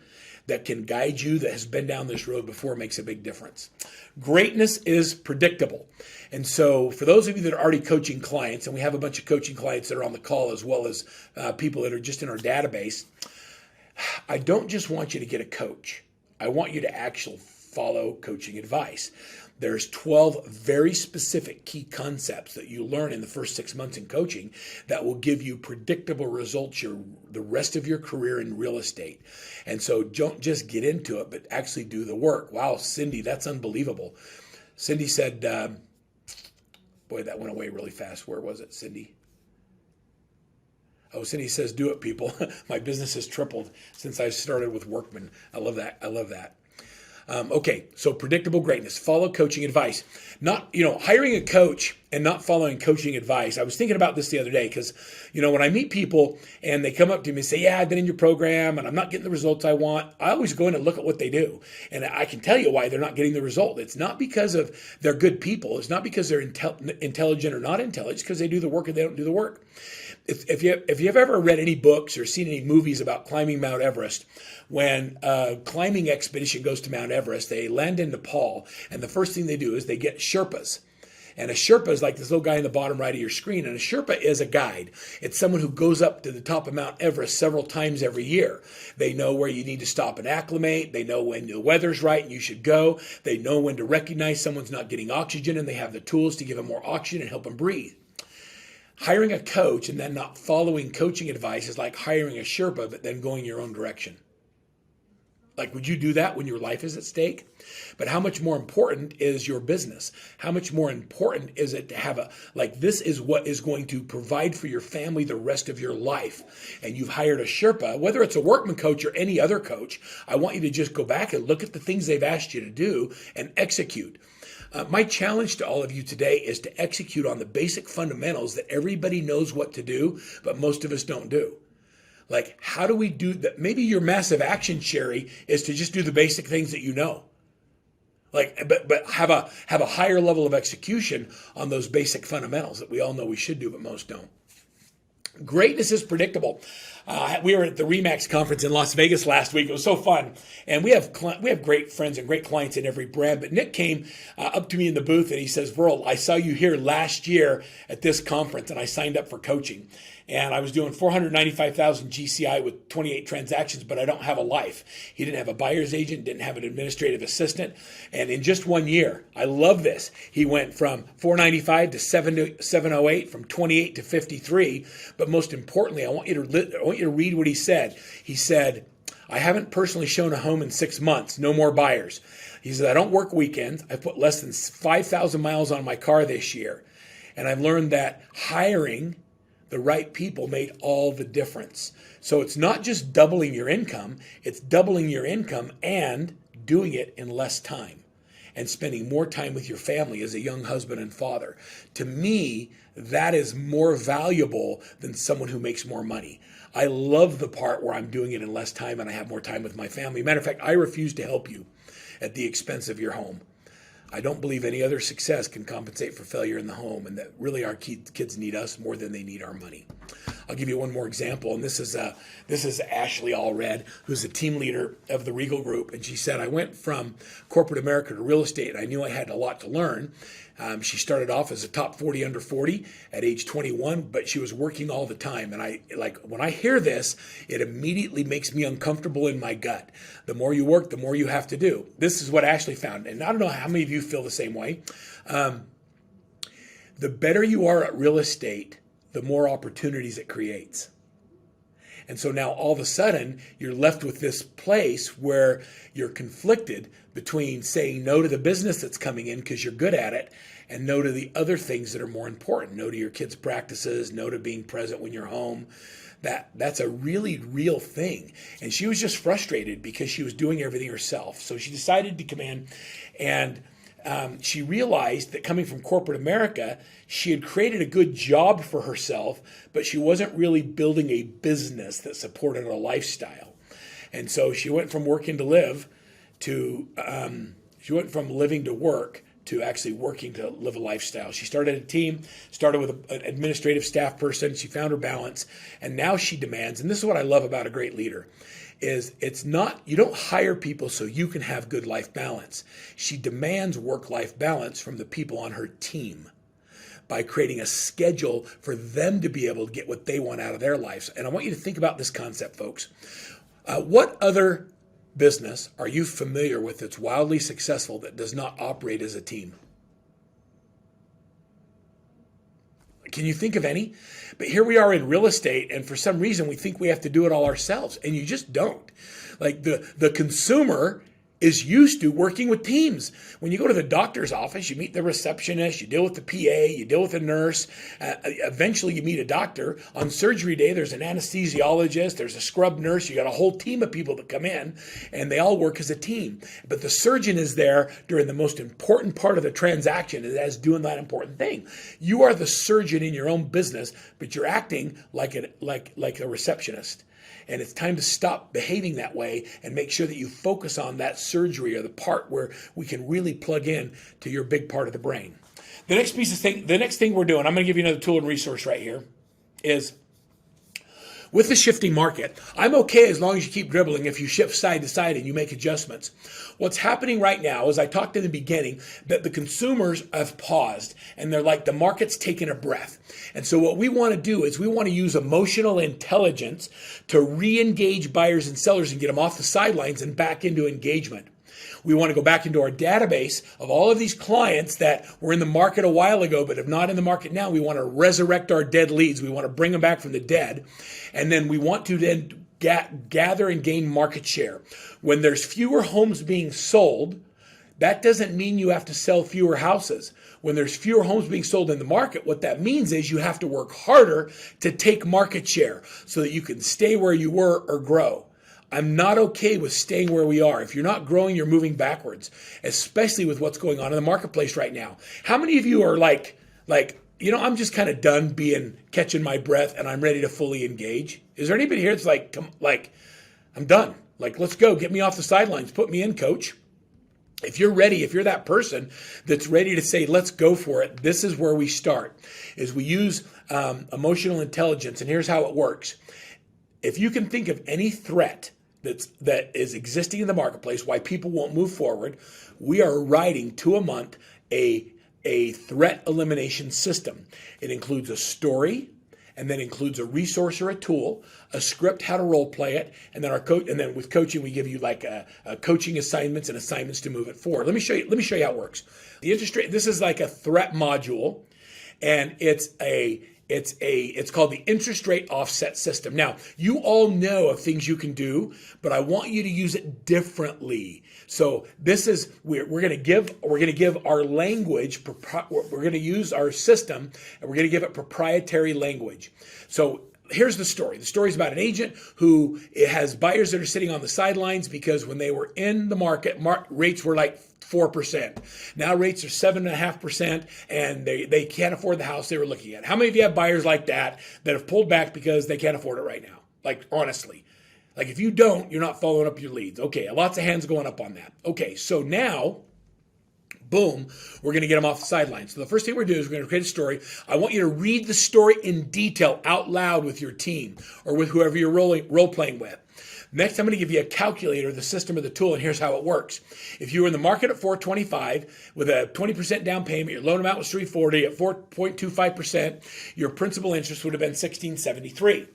Speaker 1: that can guide you, that has been down this road before, makes a big difference. Greatness is predictable. And so for those of you that are already coaching clients, and we have a bunch of coaching clients that are on the call as well as people that are just in our database, I don't just want you to get a coach. I want you to actually follow coaching advice. There's 12 very specific key concepts that you learn in the first 6 months in coaching that will give you predictable results the rest of your career in real estate. And so don't just get into it, but actually do the work. Wow, Cindy, that's unbelievable. Cindy said, boy, that went away really fast. Where was it, Cindy? Oh, Cindy says, do it, people. My business has tripled since I started with Workman. I love that. Okay, so predictable greatness. Follow coaching advice. Not, hiring a coach and not following coaching advice. I was thinking about this the other day because, when I meet people and they come up to me and say, yeah, I've been in your program and I'm not getting the results I want, I always go in and look at what they do. And I can tell you why they're not getting the result. It's not because of they're good people. It's not because they're intelligent or not intelligent. It's because they do the work or they don't do the work. If you've ever read any books or seen any movies about climbing Mount Everest, when a climbing expedition goes to Mount Everest, they land in Nepal, and the first thing they do is they get Sherpas. And a Sherpa is like this little guy in the bottom right of your screen. And a Sherpa is a guide. It's someone who goes up to the top of Mount Everest several times every year. They know where you need to stop and acclimate. They know when the weather's right and you should go. They know when to recognize someone's not getting oxygen, and they have the tools to give them more oxygen and help them breathe. Hiring a coach and then not following coaching advice is like hiring a Sherpa but then going your own direction. Would you do that when your life is at stake? But how much more important is your business? How much more important is it to have this is what is going to provide for your family the rest of your life. And you've hired a Sherpa, whether it's a Workman coach or any other coach, I want you to just go back and look at the things they've asked you to do and execute. My challenge to all of you today is to execute on the basic fundamentals that everybody knows what to do, but most of us don't do. How do we do that? Maybe your massive action, Sherry, is to just do the basic things that you know. But have a higher level of execution on those basic fundamentals that we all know we should do, but most don't. Greatness is predictable. We were at the Remax conference in Las Vegas last week. It was so fun, and we have great friends and great clients in every brand. But Nick came up to me in the booth and he says, "Verl, I saw you here last year at this conference, and I signed up for coaching. And I was doing 495,000 GCI with 28 transactions, but I don't have a life." He didn't have a buyer's agent, didn't have an administrative assistant. And in just 1 year, I love this, he went from 495 to 708, from 28 to 53. But most importantly, I want you to read what he said. He said, "I haven't personally shown a home in 6 months, no more buyers." He said, "I don't work weekends. I put less than 5,000 miles on my car this year. And I've learned that hiring the right people made all the difference." So it's not just doubling your income, it's doubling your income and doing it in less time and spending more time with your family as a young husband and father. To me, that is more valuable than someone who makes more money. I love the part where I'm doing it in less time and I have more time with my family. Matter of fact, I refuse to help you at the expense of your home. I don't believe any other success can compensate for failure in the home, and that really our kids need us more than they need our money. I'll give you one more example, and this is Ashley Allred, who's the team leader of the Regal Group, and she said, "I went from corporate America to real estate, and I knew I had a lot to learn." She started off as a top 40 under 40 at age 21, but she was working all the time. And when I hear this, it immediately makes me uncomfortable in my gut. The more you work, the more you have to do. This is what Ashley found. And I don't know how many of you feel the same way. The better you are at real estate, the more opportunities it creates. And so now all of a sudden, you're left with this place where you're conflicted between saying no to the business that's coming in because you're good at it, and no to the other things that are more important. No to your kids' practices, no to being present when you're home. That's a really real thing. And she was just frustrated because she was doing everything herself. So she decided to come in, and she realized that coming from corporate America, she had created a good job for herself, but she wasn't really building a business that supported a lifestyle. And so she went from working to live to, she went from living to work to actually working to live a lifestyle. She started a team, started with an administrative staff person. She found her balance, and now she demands, and this is what I love about a great leader, is it's not, you don't hire people so you can have good life balance. She demands work-life balance from the people on her team by creating a schedule for them to be able to get what they want out of their lives. And I want you to think about this concept, folks. What other business are you familiar with that's wildly successful that does not operate as a team? Can you think of any? But here we are in real estate, and for some reason we think we have to do it all ourselves, and you just don't. Like the consumer is used to working with teams. When you go to the doctor's office, you meet the receptionist, you deal with the PA, you deal with a nurse. Eventually you meet a doctor. On surgery day, there's an anesthesiologist, there's a scrub nurse. You got a whole team of people that come in, and they all work as a team. But the surgeon is there during the most important part of the transaction, as doing that important thing. You are the surgeon in your own business, but you're acting like a receptionist. And it's time to stop behaving that way and make sure that you focus on that surgery, or the part where we can really plug in to your big part of the brain. The next thing we're doing, I'm going to give you another tool and resource right here, is with the shifting market. I'm okay as long as you keep dribbling if you shift side to side and you make adjustments. What's happening right now, as I talked in the beginning, that the consumers have paused and they're like, the market's taking a breath. And so what we want to do is we want to use emotional intelligence to re-engage buyers and sellers and get them off the sidelines and back into engagement. We want to go back into our database of all of these clients that were in the market a while ago but have not in the market now. We want to resurrect our dead leads. We want to bring them back from the dead. And then we want to then gather and gain market share. When there's fewer homes being sold, that doesn't mean you have to sell fewer houses. When there's fewer homes being sold in the market, what that means is you have to work harder to take market share so that you can stay where you were or grow. I'm not okay with staying where we are. If you're not growing, you're moving backwards, especially with what's going on in the marketplace right now. How many of you are like, I'm just kind of done catching my breath and I'm ready to fully engage? Is there anybody here that's I'm done. Let's go. Get me off the sidelines. Put me in, coach. If you're ready, if you're that person that's ready to say, let's go for it, this is where we start, is we use emotional intelligence. And here's how it works. if you can think of any threat that is existing in the marketplace, why people won't move forward, we are writing to a month a threat elimination system. It includes a story, and then includes a resource or a tool, a script, how to role play it, and then and then with coaching we give you like a coaching assignments and assignments to move it forward. Let me show you how it works. The interest rate. This is like a threat module, and it's called the interest rate offset system. Now, you all know of things you can do, but I want you to use it differently. So this is we're going to give our language. We're going to use our system, and we're going to give it proprietary language. So here's the story. The story is about an agent who has buyers that are sitting on the sidelines because when they were in the market, rates were like 4%. Now rates are 7.5%, and they can't afford the house they were looking at. How many of you have buyers like that have pulled back because they can't afford it right now? Like, honestly. Like, if you don't, you're not following up your leads. Okay, lots of hands going up on that. Okay, so now, boom, we're going to get them off the sidelines. So the first thing we're going to do is we're going to create a story. I want you to read the story in detail out loud with your team or with whoever you're role-playing with. Next, I'm going to give you a calculator, the system or the tool, and here's how it works. If you were in the market at 425 with a 20% down payment, your loan amount was 340 at 4.25%, your principal interest would have been 1673.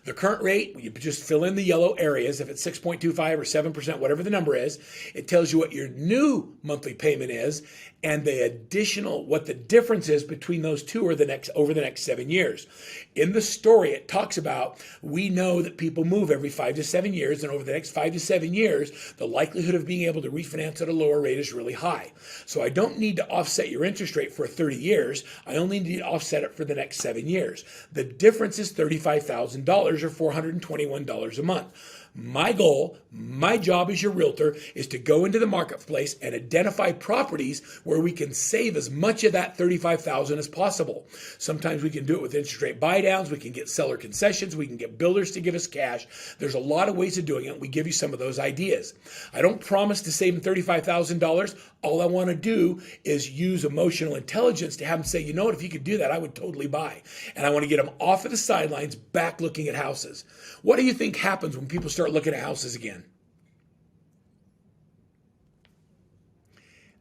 Speaker 1: The current rate, you just fill in the yellow areas. If it's 6.25 or 7%, whatever the number is, it tells you what your new monthly payment is and what the difference is between those two over the next 7 years. In the story, it talks about we know that people move every 5 to 7 years, and over the next 5 to 7 years, the likelihood of being able to refinance at a lower rate is really high. So I don't need to offset your interest rate for 30 years. I only need to offset it for the next 7 years. The difference is $35,000 or $421 a month. My goal, my job as your realtor is to go into the marketplace and identify properties where we can save as much of that $35,000 as possible. Sometimes we can do it with interest rate buy downs. We can get seller concessions. We can get builders to give us cash. There's a lot of ways of doing it. We give you some of those ideas. I don't promise to save them $35,000. All I want to do is use emotional intelligence to have them say, you know what, if you could do that, I would totally buy. And I want to get them off of the sidelines, back looking at houses. What do you think happens when people start looking at houses again?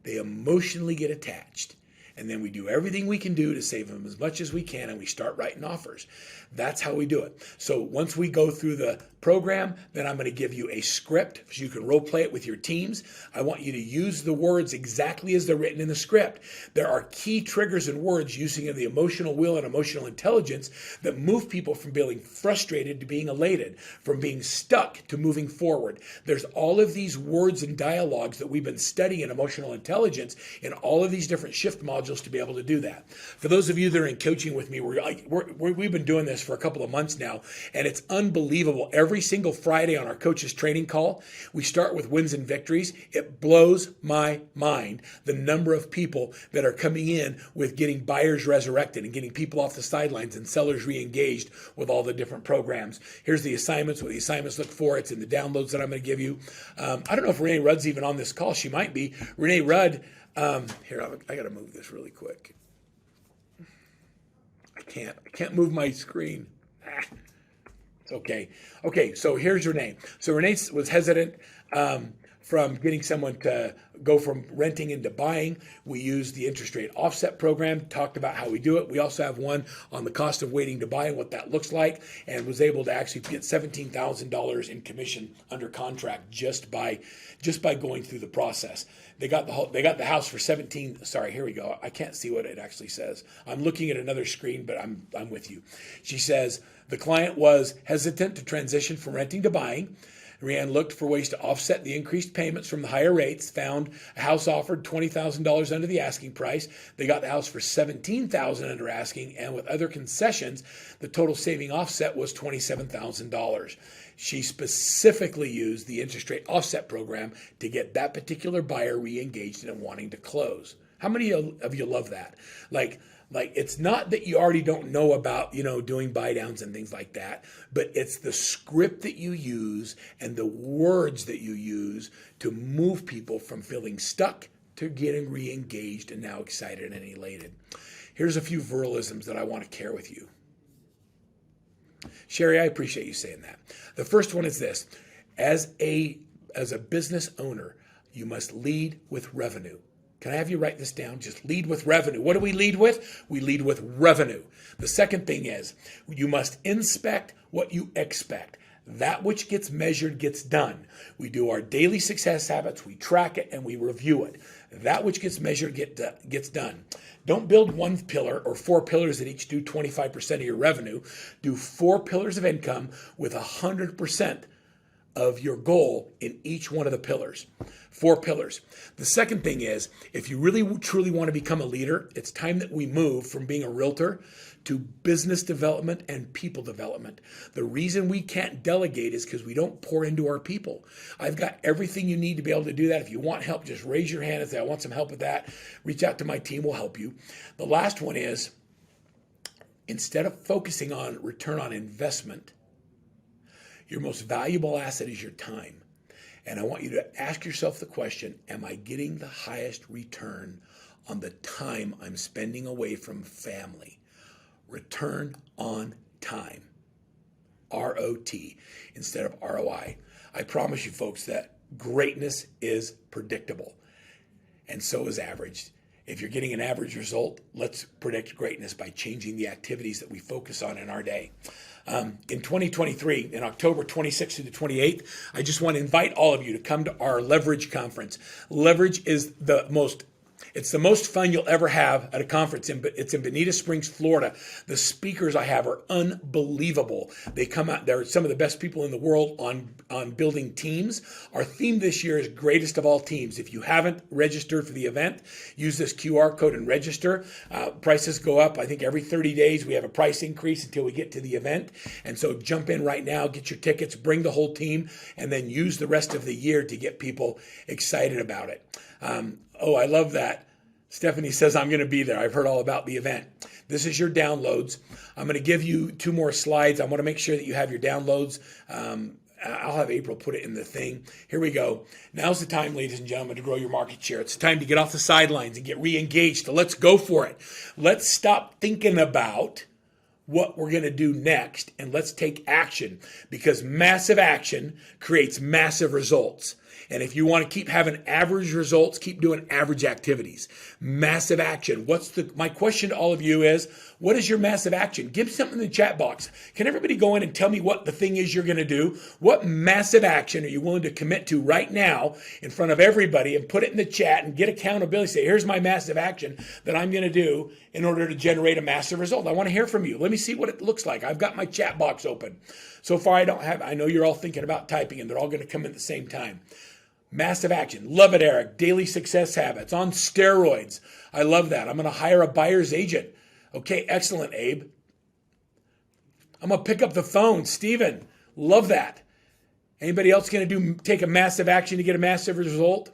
Speaker 1: They emotionally get attached. And then we do everything we can do to save them as much as we can, and we start writing offers. That's how we do it. So once we go through the program, then I'm going to give you a script so you can role play it with your teams. I want you to use the words exactly as they're written in the script. There are key triggers and words using the emotional will and emotional intelligence that move people from being frustrated to being elated, from being stuck to moving forward. There's all of these words and dialogues that we've been studying in emotional intelligence in all of these different shift modules to be able to do that. For those of you that are in coaching with me, we've been doing this for a couple of months now, and it's unbelievable. Every single Friday on our coaches training call, we start with wins and victories. It blows my mind the number of people that are coming in with getting buyers resurrected and getting people off the sidelines and sellers re-engaged with all the different programs. Here's the assignments, what the assignments look for. It's in the downloads that I'm going to give you. I don't know if Renee Rudd's even on this call. She might be. Renee Rudd, here, I got to move this really quick. I can't move my screen. Okay. So here's Renee. So Renee was hesitant from getting someone to go from renting into buying. We used the interest rate offset program, talked about how we do it. We also have one on the cost of waiting to buy and what that looks like, and was able to actually get $17,000 in commission under contract just by going through the process. They got the house for 17. Sorry, here we go. I can't see what it actually says. I'm looking at another screen, but I'm with you. She says the client was hesitant to transition from renting to buying. Rianne looked for ways to offset the increased payments from the higher rates, found a house offered $20,000 under the asking price. They got the house for $17,000 under asking, and with other concessions, the total saving offset was $27,000. She specifically used the interest rate offset program to get that particular buyer re-engaged and wanting to close. How many of you love that? Like it's not that you already don't know about, doing buy downs and things like that, but it's the script that you use and the words that you use to move people from feeling stuck to getting re-engaged and now excited and elated. Here's a few Verlisms that I want to share with you. Sherry, I appreciate you saying that. The first one is this. As a business owner, you must lead with revenue. Can I have you write this down? Just lead with revenue. What do we lead with? We lead with revenue. The second thing is you must inspect what you expect. That which gets measured gets done. We do our daily success habits, we track it, and we review it. That which gets measured gets done. Don't build one pillar or 4 pillars that each do 25% of your revenue. Do 4 pillars of income with 100% of your goal in each one of the pillars. 4 pillars. The second thing is, if you really truly want to become a leader, it's time that we move from being a realtor to business development and people development. The reason we can't delegate is because we don't pour into our people. I've got everything you need to be able to do that. If you want help, just raise your hand and say, I want some help with that. Reach out to my team, we'll help you. The last one is, instead of focusing on return on investment, your most valuable asset is your time. And I want you to ask yourself the question, am I getting the highest return on the time I'm spending away from family? Return on time. ROT instead of ROI. I promise you folks that greatness is predictable. And so is average. If you're getting an average result, let's predict greatness by changing the activities that we focus on in our day. In 2023, in October 26th to the 28th, I just want to invite all of you to come to our Leverage Conference. Leverage is it's the most fun you'll ever have at a conference. It's in Bonita Springs, Florida. The speakers I have are unbelievable. They come out, they're some of the best people in the world on building teams. Our theme this year is greatest of all teams. If you haven't registered for the event, use this QR code and register. Prices go up, I think every 30 days we have a price increase until we get to the event. And so jump in right now, get your tickets, bring the whole team, and then use the rest of the year to get people excited about it. I love that. Stephanie says, I'm going to be there. I've heard all about the event. This is your downloads. I'm going to give you 2 more slides. I want to make sure that you have your downloads. I'll have April put it in the thing. Here we go. Now's the time, ladies and gentlemen, to grow your market share. It's time to get off the sidelines and get re-engaged. So let's go for it. Let's stop thinking about what we're going to do next, and let's take action, because massive action creates massive results. And if you want to keep having average results, keep doing average activities. Massive action. My question to all of you is, what is your massive action? Give something in the chat box. Can everybody go in and tell me what the thing is you're going to do? What massive action are you willing to commit to right now in front of everybody, and put it in the chat and get accountability? Say, here's my massive action that I'm going to do in order to generate a massive result. I want to hear from you. Let me see what it looks like. I've got my chat box open. So far, I know you're all thinking about typing, and they're all going to come in at the same time. Massive action. Love it, Eric. Daily success habits on steroids. I love that. I'm going to hire a buyer's agent. Okay, excellent, Abe. I'm going to pick up the phone. Steven, love that. Anybody else going to take a massive action to get a massive result?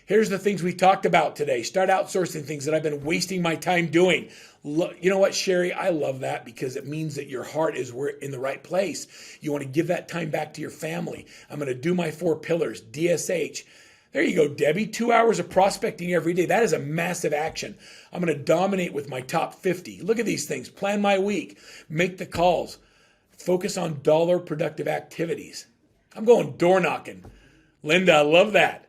Speaker 1: Here's the things we talked about today. Start outsourcing things that I've been wasting my time doing. You know what, Sherry? I love that, because it means that your heart is in the right place. You want to give that time back to your family. I'm going to do my 4 pillars, DSH. There you go, Debbie. 2 hours of prospecting every day. That is a massive action. I'm going to dominate with my top 50. Look at these things. Plan my week. Make the calls. Focus on dollar productive activities. I'm going door knocking. Linda, I love that.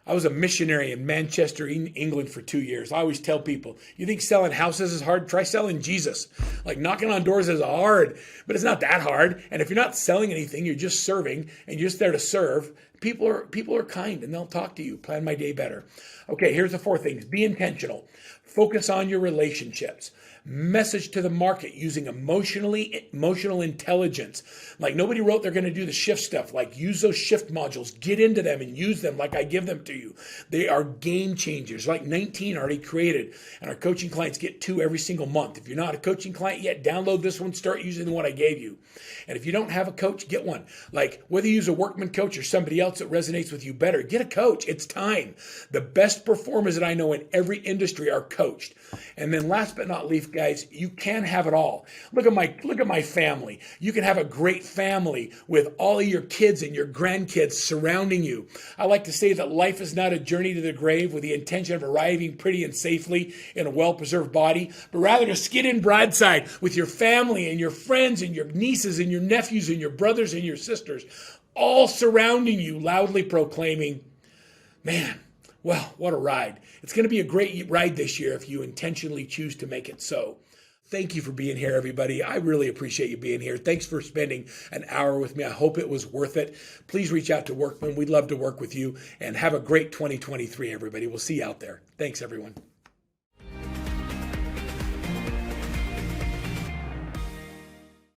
Speaker 1: I was a missionary in Manchester, England for 2 years. I always tell people, you think selling houses is hard? Try selling Jesus. Like, knocking on doors is hard, but it's not that hard. And if you're not selling anything, you're just serving, and you're just there to serve, people are kind, and they'll talk to you. Plan my day better. Okay, here's the 4 things. Be intentional. Focus on your relationships. Message to the market using emotional intelligence. Like, nobody wrote they're going to do the shift stuff. Like, use those shift modules. Get into them and use them like I give them to you. They are game changers. Like 19 already created, and our coaching clients get 2 every single month. If you're not a coaching client yet, download this one. Start using the one I gave you. And if you don't have a coach, get one. Like, whether you use a Workman coach or somebody else that resonates with you better, get a coach. It's time. The best performers that I know in every industry are coaches. coached. And then last but not least, guys, you can have it all. Look at my family. You can have a great family with all of your kids and your grandkids surrounding you. I like to say that life is not a journey to the grave with the intention of arriving pretty and safely in a well-preserved body, but rather to skid in broadside with your family and your friends and your nieces and your nephews and your brothers and your sisters, all surrounding you, loudly proclaiming, man, well, what a ride. It's going to be a great ride this year if you intentionally choose to make it so. Thank you for being here, everybody. I really appreciate you being here. Thanks for spending an hour with me. I hope it was worth it. Please reach out to Workman. We'd love to work with you, and have a great 2023, everybody. We'll see you out there. Thanks, everyone.